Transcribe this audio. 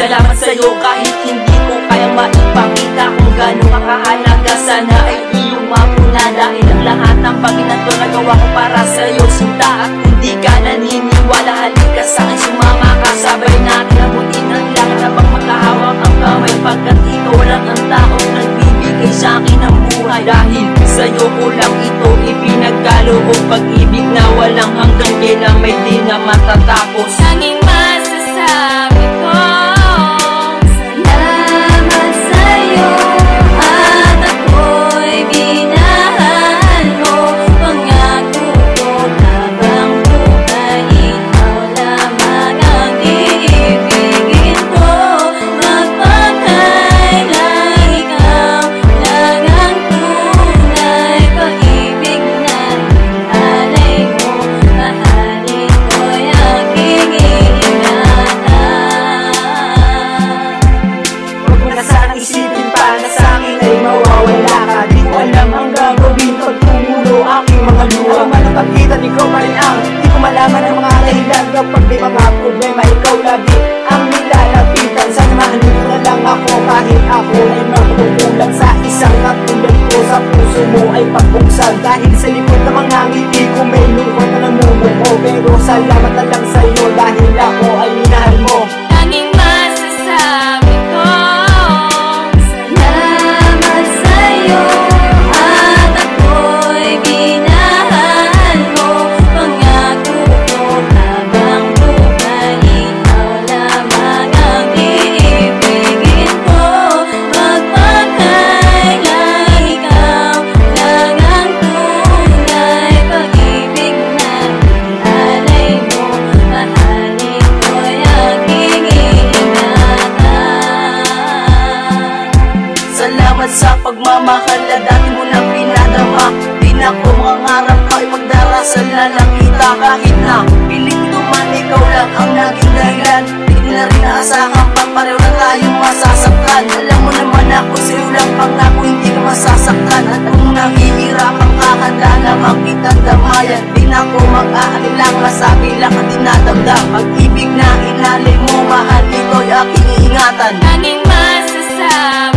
salamat sa'yo kahit hindi ko kayang maipakita kung gano'ng kakahalaga. Sana ay iyong mapuna dahil ang lahat ng paginato nagawa ko para sa'yo, sinta. At kung di ka naniniwala, halika sa'kin, sumama ka, sabay natin abutin ang langit habang magkahawak ang kamay, pagkat ikaw lang ang taong nagbibigay sa'kin ng buhay. Dahil sa'yo ko lang ito ipinagkaloob, pag-ibig na walang hanggang kailan may di na matatapos. Tanging masasabi ko, salamat sa'yo at ako'y binahal mo. Pangako ko habang buhay, ikaw lamang ang iibigin ko. Magpakailan ikaw lang ang tunay, pag-ibig na alay mo. Mahalin ko'y aking iingatan. Huwag mo na sanang isipin pa na sa'kin ay mawawala ka. Di ko alam ang gagawin pag tumulo aking mga luha. Alam man ang pagkitan, ikaw pa rin ang di ko malaman ang mga dahilan. Kapag may mga problema, ikaw lagi ang nilalapitan. Sana mahalin mo na lang ako kahit ako ay magkukulang. Sa isang katulad ko, sa puso mo ay pagbuksan. Dahil sa likod ng mga ngiti ko may lungkot na namumuko. Pero salamat na lang sa'yo dahil ako ay minahal mo. Tanging masasabi ko, salamat sa'yo at ako'y binahal mo. Pangako ko habang buhay, ikaw lamang ang iibigin ko. Magpakailan ikaw lang ang tunay, pag-ibig na alay mo. Mahalin ko'y aking iingatan. Salamat sa pagmamahal na dati mo nang pinadama. Di na ko mangarap pa ipagdarasal na lang kita. Kahit na piling duman, ikaw lang ang naging dahilan. Di ko na rin naasahan pa pareho na tayong masasaktan. Alam mo naman ako sa'yo lang pangako, hindi ka masasaktan. At kung nahihirapan ka, handa naman kitang damayan. Di na ko mag-aalinlang masabi lang ang dinadamdam. Pag-ibig na inalay mo, mahal, ito'y aking iingatan. Tanging masasabi